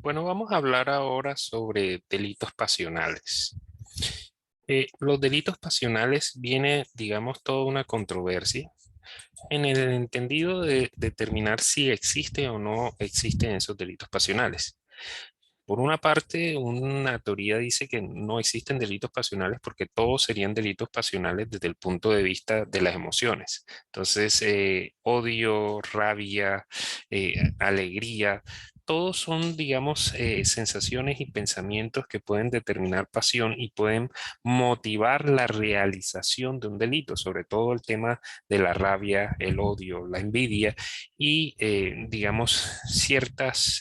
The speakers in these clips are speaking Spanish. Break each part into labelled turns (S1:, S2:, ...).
S1: Bueno, vamos a hablar ahora sobre delitos pasionales. Los delitos pasionales viene, digamos, toda una controversia en el entendido de determinar si existe o no existen esos delitos pasionales. Por una parte, una teoría dice que no existen delitos pasionales porque todos serían delitos pasionales desde el punto de vista de las emociones. Entonces, odio, rabia, alegría, todos son, digamos, sensaciones y pensamientos que pueden determinar pasión y pueden motivar la realización de un delito, sobre todo el tema de la rabia, el odio, la envidia y, digamos, ciertas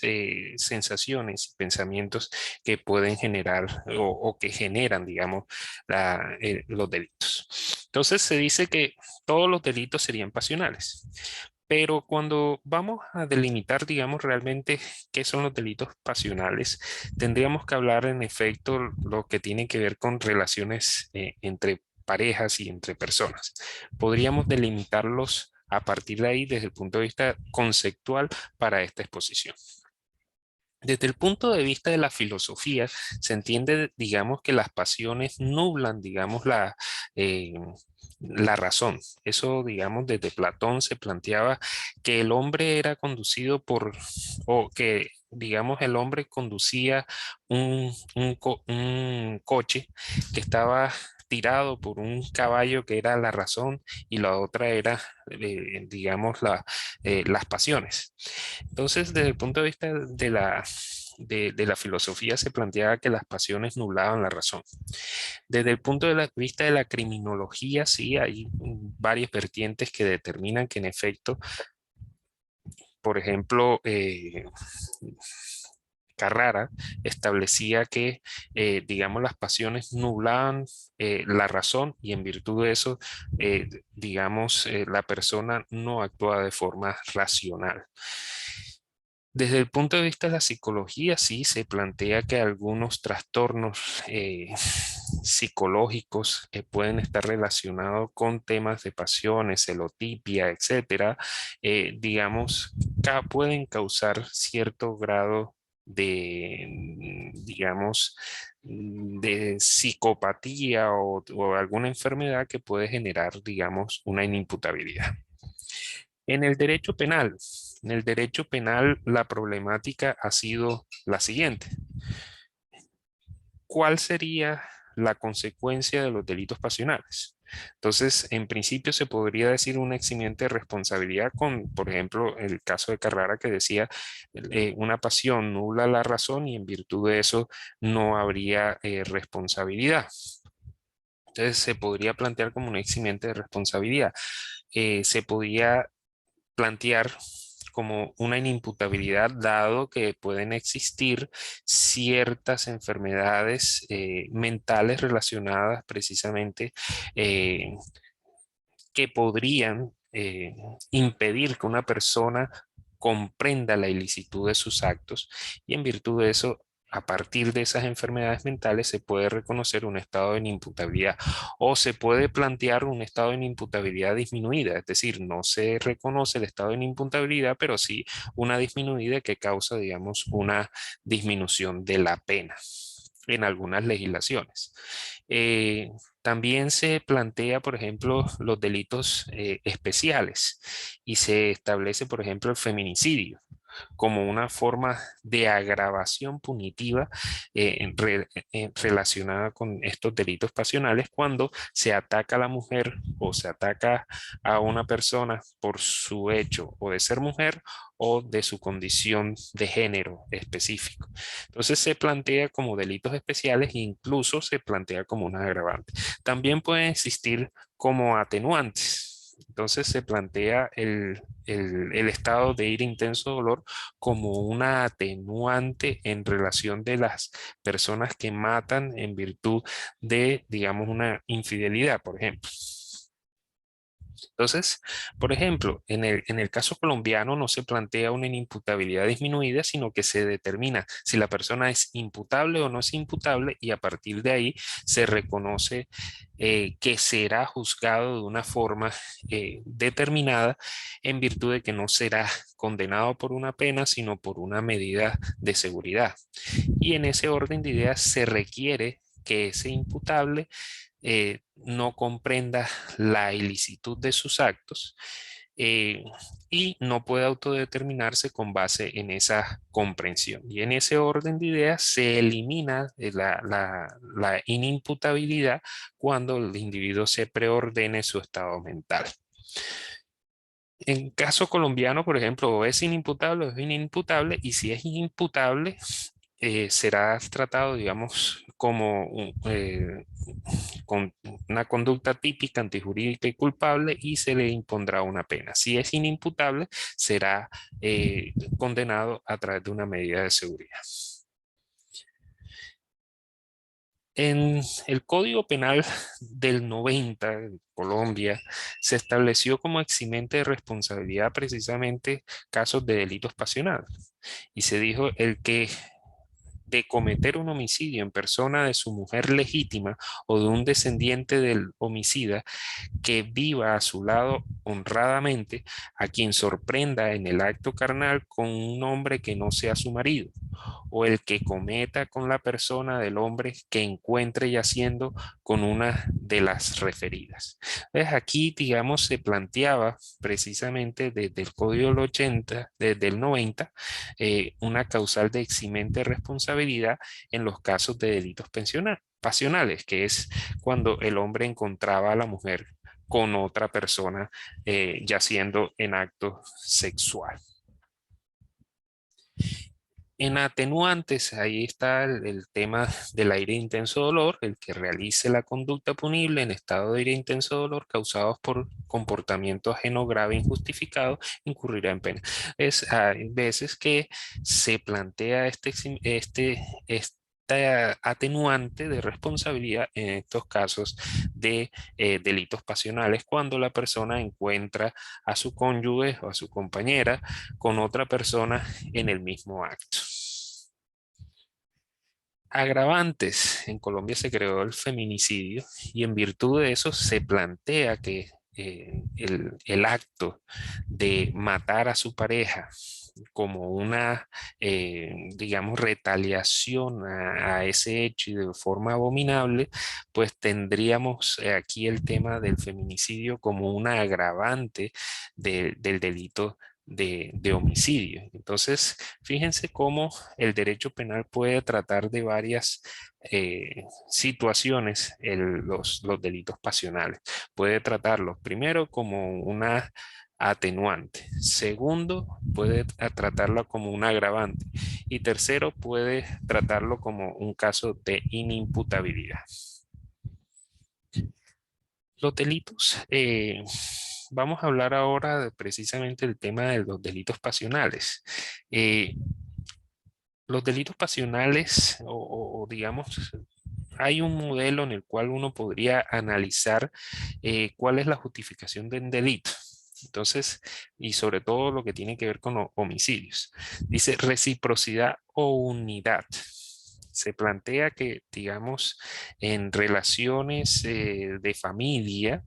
S1: sensaciones y pensamientos que pueden generar o que generan, digamos, los delitos. Entonces se dice que todos los delitos serían pasionales. Pero cuando vamos a delimitar, digamos, realmente qué son los delitos pasionales, tendríamos que hablar en efecto lo que tiene que ver con relaciones entre parejas y entre personas. Podríamos delimitarlos a partir de ahí desde el punto de vista conceptual para esta exposición. Desde el punto de vista de la filosofía, se entiende, digamos, que las pasiones nublan, digamos, eh, la razón. Eso, digamos, desde Platón se planteaba que el hombre era conducido o que, digamos, el hombre conducía un coche que estaba tirado por un caballo que era la razón y la otra era, digamos, las pasiones. Entonces, desde el punto de vista de la filosofía se planteaba que las pasiones nublaban la razón. Desde el punto de vista de la criminología, sí, hay varias vertientes que determinan que en efecto, por ejemplo, Carrara establecía que, digamos, las pasiones nublaban la razón y en virtud de eso, digamos, la persona no actúa de forma racional. Desde el punto de vista de la psicología, sí, se plantea que algunos trastornos psicológicos pueden estar relacionados con temas de pasiones, celotipia, etcétera, digamos, pueden causar cierto grado digamos, de psicopatía o alguna enfermedad que puede generar, digamos, una inimputabilidad. En el derecho penal, la problemática ha sido la siguiente. ¿Cuál sería la consecuencia de los delitos pasionales? Entonces, en principio se podría decir un eximiente de responsabilidad con, por ejemplo, el caso de Carrara que decía una pasión nubla la razón y en virtud de eso no habría responsabilidad. Entonces, se podría plantear como un eximiente de responsabilidad. Se podría plantear como una inimputabilidad, dado que pueden existir ciertas enfermedades mentales relacionadas precisamente eh, que podrían impedir que una persona comprenda la ilicitud de sus actos y en virtud de eso, a partir de esas enfermedades mentales se puede reconocer un estado de inimputabilidad o se puede plantear un estado de inimputabilidad disminuida, es decir, no se reconoce el estado de inimputabilidad, pero sí una disminuida que causa, digamos, una disminución de la pena en algunas legislaciones. También se plantea, por ejemplo, los delitos especiales y se establece, por ejemplo, el feminicidio como una forma de agravación punitiva relacionada con estos delitos pasionales cuando se ataca a la mujer o se ataca a una persona por su hecho o de ser mujer o de su condición de género específico. Entonces se plantea como delitos especiales e incluso se plantea como un agravante. También pueden existir como atenuantes. Entonces se plantea el estado de ira intenso dolor como una atenuante en relación de las personas que matan en virtud de, digamos, una infidelidad, por ejemplo. Entonces, por ejemplo, en el caso colombiano no se plantea una inimputabilidad disminuida, sino que se determina si la persona es imputable o no es imputable y a partir de ahí se reconoce que será juzgado de una forma determinada en virtud de que no será condenado por una pena, sino por una medida de seguridad. Y en ese orden de ideas se requiere que ese imputable no comprenda la ilicitud de sus actos eh, y no puede autodeterminarse con base en esa comprensión. Y en ese orden de ideas se elimina la inimputabilidad cuando el individuo se preordene su estado mental. En caso colombiano, por ejemplo, o es inimputable o es inimputable, y si es inimputable, será tratado, digamos, como con una conducta típica, antijurídica y culpable y se le impondrá una pena. Si es inimputable, será condenado a través de una medida de seguridad. En el Código Penal del 90 en Colombia se estableció como eximente de responsabilidad precisamente casos de delitos pasionales y se dijo el que de cometer un homicidio en persona de su mujer legítima o de un descendiente del homicida que viva a su lado honradamente, a quien sorprenda en el acto carnal con un hombre que no sea su marido, o el que cometa con la persona del hombre que encuentre yaciendo con una de las referidas. Entonces aquí, digamos, se planteaba precisamente desde el Código del 80, desde el 90, una causal de eximente responsabilidad en los casos de delitos pasionales, que es cuando el hombre encontraba a la mujer con otra persona yaciendo en acto sexual. En atenuantes, ahí está el tema del aire de intenso dolor, el que realice la conducta punible en estado de aire de intenso dolor causados por comportamiento ajeno grave e injustificado, incurrirá en pena. Hay veces que se plantea esta atenuante de responsabilidad en estos casos de delitos pasionales cuando la persona encuentra a su cónyuge o a su compañera con otra persona en el mismo acto. Agravantes. En Colombia se creó el feminicidio y en virtud de eso se plantea que el acto de matar a su pareja como una, digamos, retaliación a ese hecho y de forma abominable, pues tendríamos aquí el tema del feminicidio como una agravante del delito de homicidio. Entonces, fíjense cómo el derecho penal puede tratar de varias situaciones los delitos pasionales. Puede tratarlos primero como una atenuante. Segundo, puede tratarlo como un agravante. Y tercero, puede tratarlo como un caso de inimputabilidad. Los delitos, vamos a hablar ahora precisamente del tema de los delitos pasionales. Eh, los delitos pasionales, o digamos, hay un modelo en el cual uno podría analizar cuál es la justificación de un delito. Entonces, y sobre todo lo que tiene que ver con homicidios. Dice reciprocidad o unidad. Se plantea que, digamos, en relaciones de familia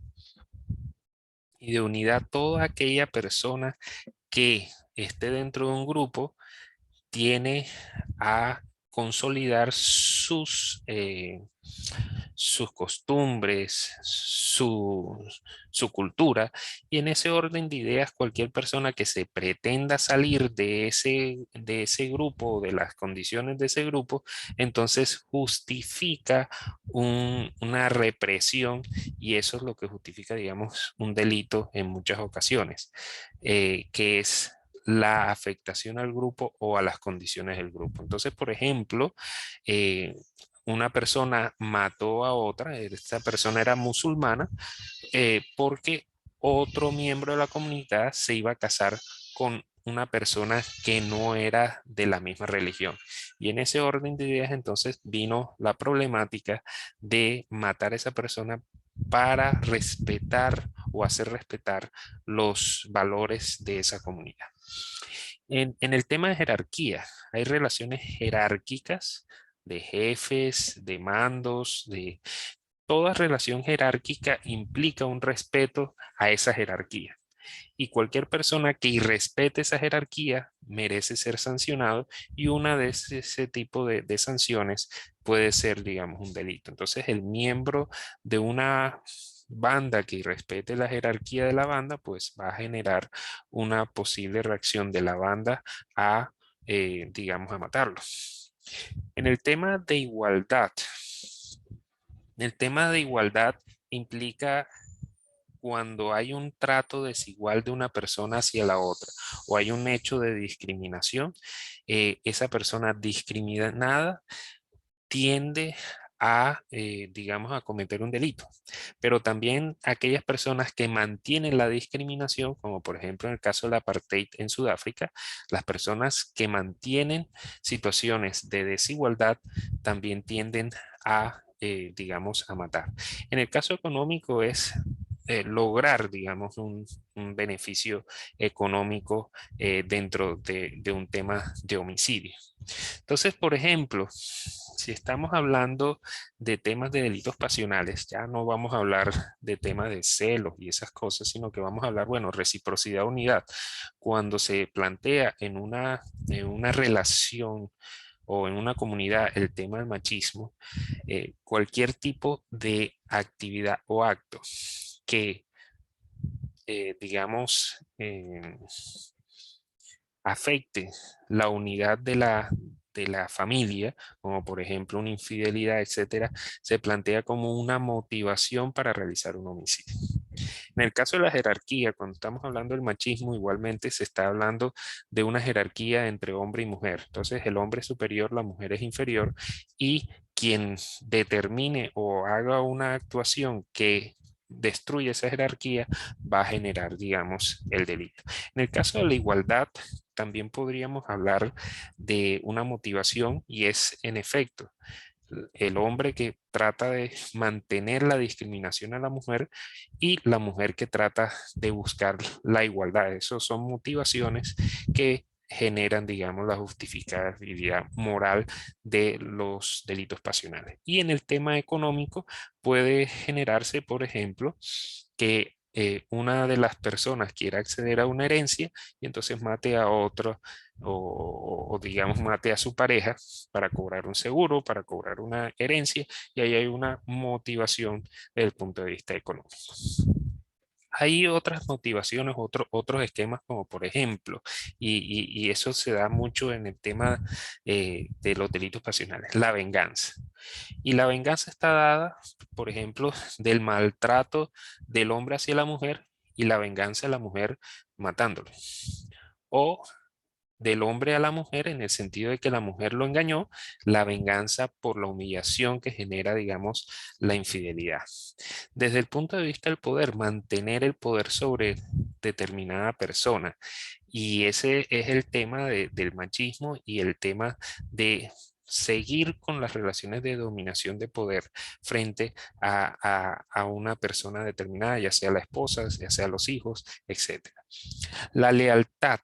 S1: y de unidad, toda aquella persona que esté dentro de un grupo tiene a consolidar sus costumbres, su cultura, y en ese orden de ideas, cualquier persona que se pretenda salir de ese grupo, de las condiciones de ese grupo, entonces justifica una represión, y eso es lo que justifica, digamos, un delito en muchas ocasiones, que es la afectación al grupo o a las condiciones del grupo. Entonces, por ejemplo, una persona mató a otra, esta persona era musulmana, porque otro miembro de la comunidad se iba a casar con una persona que no era de la misma religión. Y en ese orden de ideas entonces vino la problemática de matar a esa persona para respetar o hacer respetar los valores de esa comunidad. En el tema de jerarquía, hay relaciones jerárquicas de jefes, de mandos, de toda relación jerárquica implica un respeto a esa jerarquía. Y cualquier persona que irrespete esa jerarquía merece ser sancionado y una de ese tipo de sanciones puede ser, digamos, un delito. Entonces, el miembro de una banda que irrespete la jerarquía de la banda, pues va a generar una posible reacción de la banda a, digamos, a matarlo. En el tema de igualdad, el tema de igualdad implica cuando hay un trato desigual de una persona hacia la otra o hay un hecho de discriminación, esa persona discriminada tiende a, digamos, a cometer un delito. Pero también aquellas personas que mantienen la discriminación, como por ejemplo en el caso del apartheid en Sudáfrica, las personas que mantienen situaciones de desigualdad también tienden a, digamos, a matar. En el caso económico es lograr, digamos, un beneficio económico dentro de un tema de homicidio. Entonces, por ejemplo, si estamos hablando de temas de delitos pasionales, ya no vamos a hablar de temas de celos y esas cosas, sino que vamos a hablar, bueno, reciprocidad, unidad. Cuando se plantea en una relación o en una comunidad el tema del machismo, cualquier tipo de actividad o acto que, digamos, afecte la unidad de la familia, como por ejemplo una infidelidad, etcétera, se plantea como una motivación para realizar un homicidio. En el caso de la jerarquía, cuando estamos hablando del machismo, igualmente se está hablando de una jerarquía entre hombre y mujer. Entonces, el hombre es superior, la mujer es inferior, y quien determine o haga una actuación que destruye esa jerarquía va a generar, digamos, el delito. En el caso de la igualdad, también podríamos hablar de una motivación y es, en efecto, el hombre que trata de mantener la discriminación a la mujer y la mujer que trata de buscar la igualdad. Esas son motivaciones que generan, digamos, la justificabilidad moral de los delitos pasionales. Y en el tema económico puede generarse, por ejemplo, que una de las personas quiera acceder a una herencia y entonces mate a otro o, digamos mate a su pareja para cobrar un seguro, para cobrar una herencia y ahí hay una motivación desde el punto de vista económico. Hay otras motivaciones, otros esquemas como por ejemplo, y eso se da mucho en el tema de los delitos pasionales, la venganza. Y la venganza está dada, por ejemplo, del maltrato del hombre hacia la mujer y la venganza de la mujer matándole. O del hombre a la mujer en el sentido de que la mujer lo engañó, la venganza por la humillación que genera, digamos, la infidelidad. Desde el punto de vista del poder, mantener el poder sobre determinada persona. Y ese es el tema del machismo y el tema de seguir con las relaciones de dominación de poder frente a una persona determinada, ya sea la esposa, ya sea los hijos, etcétera. La lealtad,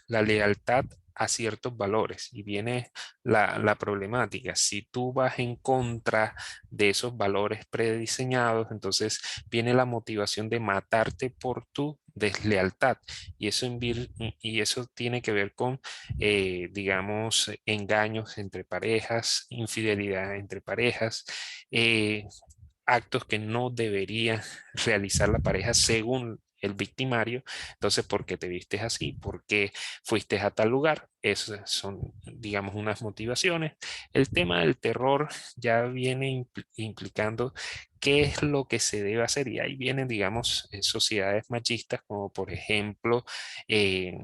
S1: la lealtad a ciertos valores y viene la problemática. Si tú vas en contra de esos valores prediseñados, entonces viene la motivación de matarte por tu deslealtad y eso, y eso tiene que ver con, digamos, engaños entre parejas, infidelidad entre parejas, eh, actos que no debería realizar la pareja según el victimario. Entonces, ¿por qué te vistes así? ¿Por qué fuiste a tal lugar? Esas son, digamos, unas motivaciones. El tema del terror ya viene implicando qué es lo que se debe hacer. Y ahí vienen, digamos, sociedades machistas, como por ejemplo, eh,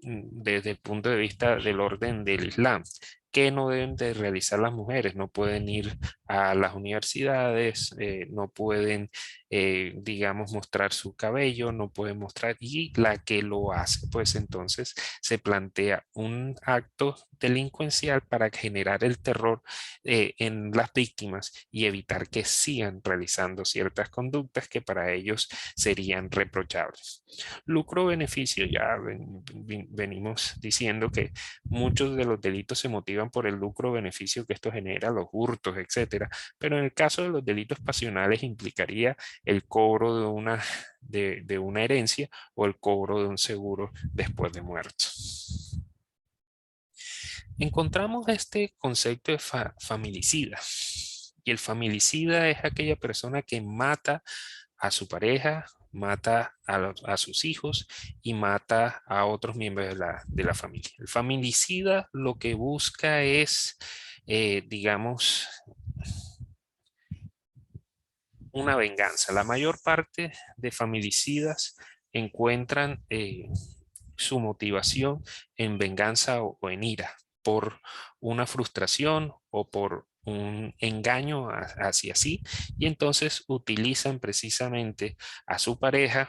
S1: desde el punto de vista del orden del Islam. ¿Qué no deben de realizar las mujeres? No pueden ir a las universidades, no pueden digamos, mostrar su cabello, no puede mostrar, y la que lo hace, pues entonces se plantea un acto delincuencial para generar el terror en las víctimas y evitar que sigan realizando ciertas conductas que para ellos serían reprochables. Lucro-beneficio, ya venimos diciendo que muchos de los delitos se motivan por el lucro-beneficio que esto genera, los hurtos, etcétera, pero en el caso de los delitos pasionales implicaría el cobro de una herencia o el cobro de un seguro después de muerto. Encontramos este concepto de familicida. Y el familicida es aquella persona que mata a su pareja, mata a sus hijos y mata a otros miembros de la familia. El familicida lo que busca es, digamos, una venganza. La mayor parte de familicidas encuentran su motivación en venganza o en ira por una frustración o por un engaño hacia sí, y entonces utilizan precisamente a su pareja,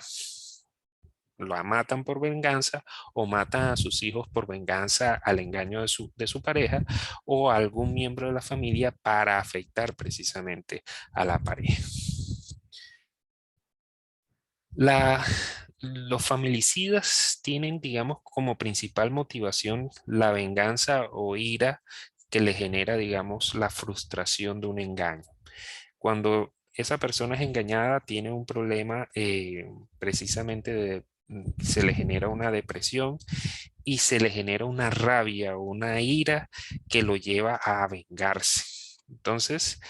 S1: la matan por venganza o matan a sus hijos por venganza al engaño de su pareja o a algún miembro de la familia para afectar precisamente a la pareja. La, los familicidas tienen, digamos, como principal motivación la venganza o ira que le genera, digamos, la frustración de un engaño. Cuando esa persona es engañada, tiene un problema precisamente se le genera una depresión y se le genera una rabia o una ira que lo lleva a vengarse. Entonces,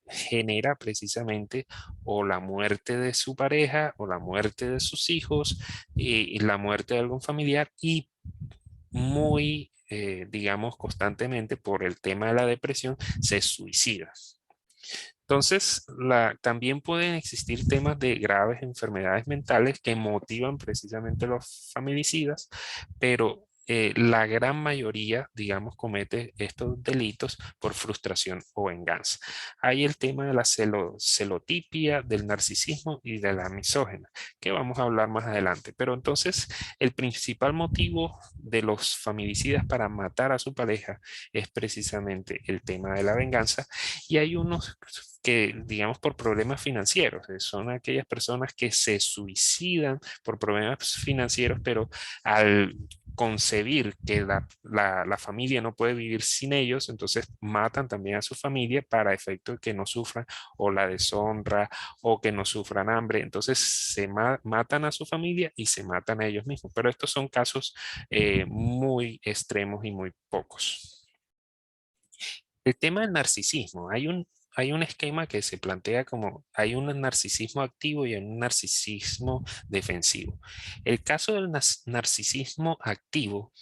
S1: genera precisamente o la muerte de su pareja o la muerte de sus hijos y la muerte de algún familiar y muy, digamos, constantemente por el tema de la depresión se suicida. Entonces, también pueden existir temas de graves enfermedades mentales que motivan precisamente los familicidas, pero la gran mayoría, digamos, comete estos delitos por frustración o venganza. Hay el tema de la celotipia, del narcisismo y de la misógena, que vamos a hablar más adelante. Pero entonces, el principal motivo de los familicidas para matar a su pareja es precisamente el tema de la venganza, y hay unos que, digamos, por problemas financieros, son aquellas personas que se suicidan por problemas financieros, pero al concebir que la familia no puede vivir sin ellos, entonces matan también a su familia para efecto de que no sufran o la deshonra o que no sufran hambre. Entonces se matan a su familia y se matan a ellos mismos. Pero estos son casos muy extremos y muy pocos. El tema del narcisismo, hay un esquema que se plantea como hay un narcisismo activo y hay un narcisismo defensivo. El caso del narcisismo activo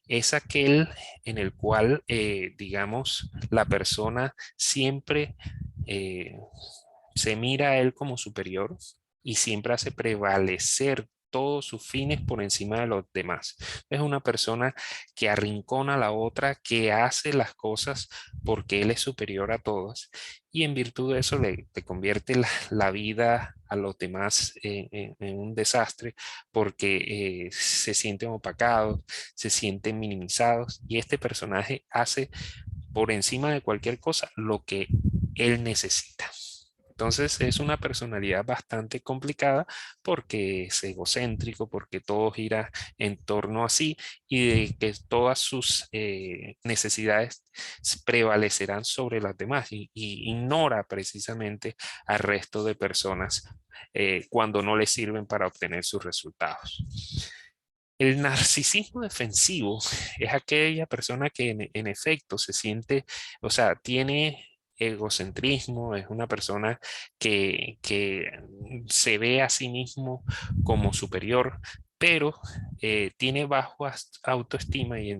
S1: es aquel en el cual, digamos, la persona siempre eh, se mira a él como superior y siempre hace prevalecer todos sus fines por encima de los demás. Es una persona que arrincona a la otra, que hace las cosas porque él es superior a todas y en virtud de eso le convierte la vida a los demás en un desastre porque se sienten opacados, se sienten minimizados y este personaje hace por encima de cualquier cosa lo que él necesita. Entonces es una personalidad bastante complicada porque es egocéntrico, porque todo gira en torno a sí y de que todas sus necesidades prevalecerán sobre las demás y ignora precisamente al resto de personas cuando no le sirven para obtener sus resultados. El narcisismo defensivo es aquella persona que en efecto se siente, o sea, tiene egocentrismo, es una persona que se ve a sí mismo como superior, pero tiene bajo autoestima y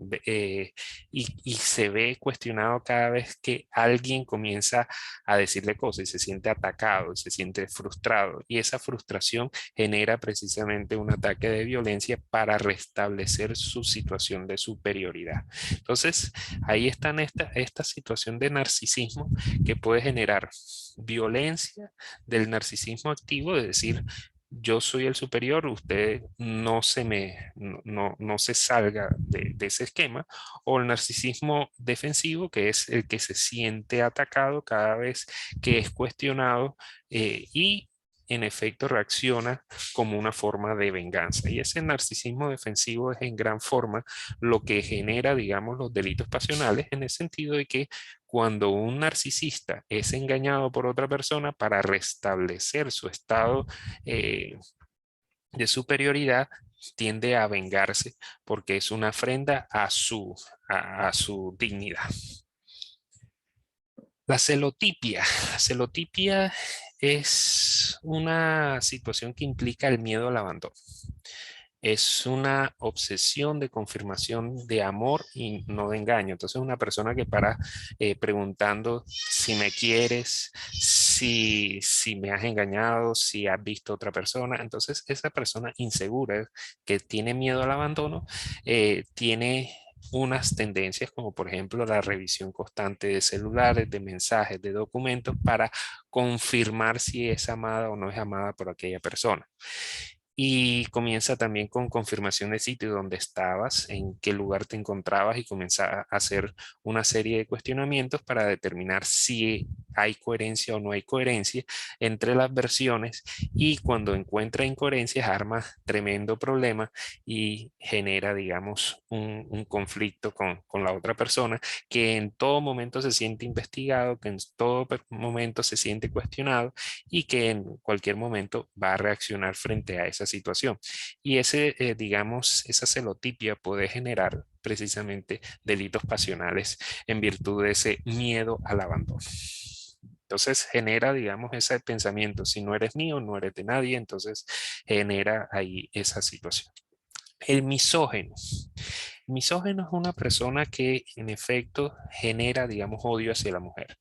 S1: se ve cuestionado cada vez que alguien comienza a decirle cosas y se siente atacado, y se siente frustrado, y esa frustración genera precisamente un ataque de violencia para restablecer su situación de superioridad. Entonces, ahí está esta situación de narcisismo que puede generar violencia del narcisismo activo, de decir, yo soy el superior, usted no se salga de ese esquema, o el narcisismo defensivo, que es el que se siente atacado cada vez que es cuestionado y en efecto reacciona como una forma de venganza. Y ese narcisismo defensivo es en gran forma lo que genera, digamos, los delitos pasionales, en el sentido de que cuando un narcisista es engañado por otra persona para restablecer su estado eh, de superioridad, tiende a vengarse porque es una ofrenda a su dignidad. La celotipia. La celotipia es una situación que implica el miedo al abandono. Es una obsesión de confirmación de amor y no de engaño. Entonces, una persona que para preguntando si me quieres, si me has engañado, si has visto otra persona. Entonces, esa persona insegura que tiene miedo al abandono, tiene unas tendencias como por ejemplo la revisión constante de celulares, de mensajes, de documentos para confirmar si es amada o no es amada por aquella persona. Y comienza también con confirmación de sitio donde estabas, en qué lugar te encontrabas y comienza a hacer una serie de cuestionamientos para determinar si hay coherencia o no hay coherencia entre las versiones, y cuando encuentra incoherencias arma tremendo problema y genera, digamos, un conflicto con la otra persona, que en todo momento se siente investigado, que en todo momento se siente cuestionado y que en cualquier momento va a reaccionar frente a esa situación. Y digamos, esa celotipia puede generar precisamente delitos pasionales en virtud de ese miedo al abandono. Entonces genera, digamos, ese pensamiento, si no eres mío, no eres de nadie, entonces genera ahí esa situación. El misógeno. El misógeno es una persona que en efecto genera, digamos, odio hacia la mujer.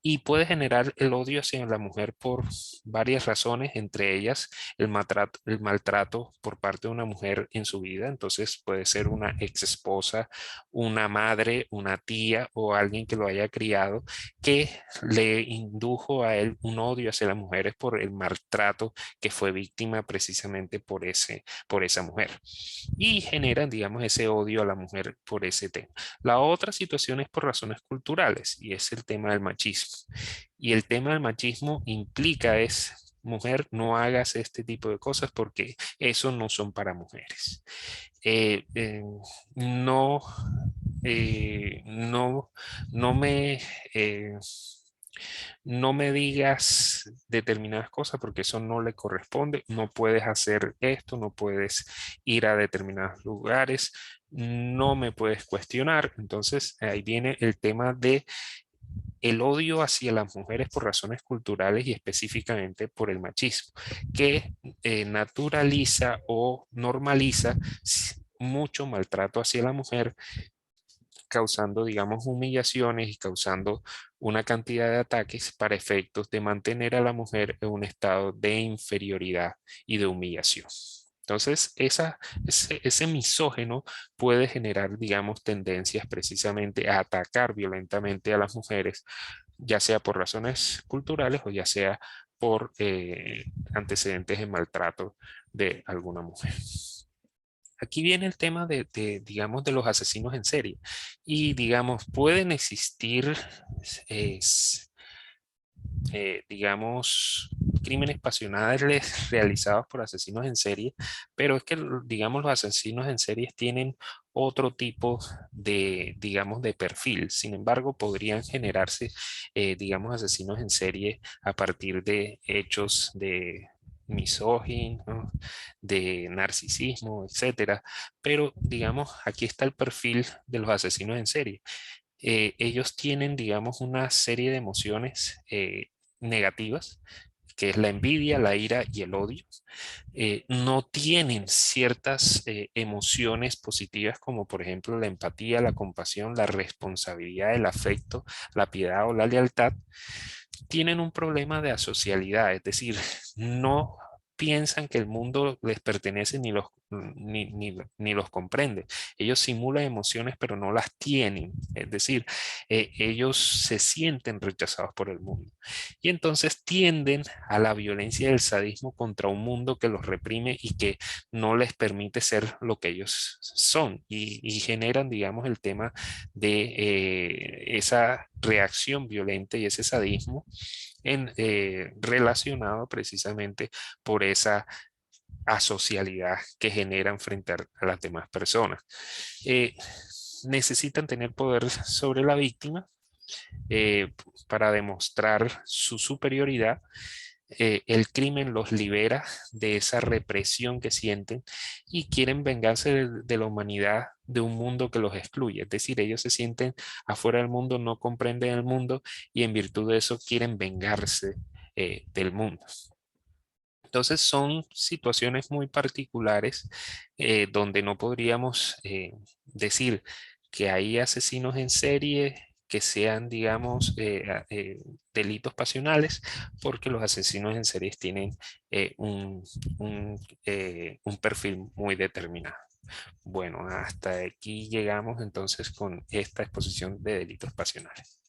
S1: Y puede generar el odio hacia la mujer por varias razones, entre ellas el maltrato por parte de una mujer en su vida. Entonces puede ser una ex esposa, una madre, una tía o alguien que lo haya criado que le indujo a él un odio hacia las mujeres por el maltrato que fue víctima precisamente por esa mujer. Y generan, digamos, ese odio a la mujer por ese tema. La otra situación es por razones culturales y es el tema del machismo. Y el tema del machismo implica es, mujer, no hagas este tipo de cosas porque eso no son para mujeres. Eh, eh, no, no, no me... no me digas determinadas cosas porque eso no le corresponde, no puedes hacer esto, no puedes ir a determinados lugares, no me puedes cuestionar. Entonces ahí viene el tema de el odio hacia las mujeres por razones culturales y específicamente por el machismo, que naturaliza o normaliza mucho maltrato hacia la mujer, causando, digamos, humillaciones y causando una cantidad de ataques para efectos de mantener a la mujer en un estado de inferioridad y de humillación. Entonces, ese misógeno puede generar, digamos, tendencias precisamente a atacar violentamente a las mujeres, ya sea por razones culturales o ya sea por antecedentes de maltrato de alguna mujer. Aquí viene el tema digamos, de los asesinos en serie. Y, digamos, pueden existir, es, digamos, crímenes pasionales realizados por asesinos en serie, pero es que, digamos, los asesinos en serie tienen otro tipo de, digamos, de perfil. Sin embargo, podrían generarse, digamos, asesinos en serie a partir de hechos de misógino, de narcisismo, etcétera. Pero, digamos, aquí está el perfil de los asesinos en serie. Ellos tienen, digamos, una serie de emociones negativas que es la envidia, la ira y el odio, no tienen ciertas emociones positivas como por ejemplo la empatía, la compasión, la responsabilidad, el afecto, la piedad o la lealtad, tienen un problema de asocialidad, es decir, no piensan que el mundo les pertenece ni los comprende. Ellos simulan emociones, pero no las tienen. Es decir, ellos se sienten rechazados por el mundo. Y entonces tienden a la violencia y el sadismo contra un mundo que los reprime y que no les permite ser lo que ellos son. Y generan, digamos, el tema de esa reacción violenta y ese sadismo relacionado precisamente por esa asocialidad que generan frente a las demás personas. Eh, Necesitan tener poder sobre la víctima eh, para demostrar su superioridad. El crimen los libera de esa represión que sienten y quieren vengarse de la humanidad, de un mundo que los excluye. Es decir, ellos se sienten afuera del mundo, no comprenden el mundo y en virtud de eso quieren vengarse del mundo. Entonces son situaciones muy particulares donde no podríamos decir que hay asesinos en serie que sean, digamos, delitos pasionales, porque los asesinos en series tienen un perfil muy determinado. Bueno, hasta aquí llegamos entonces con esta exposición de delitos pasionales.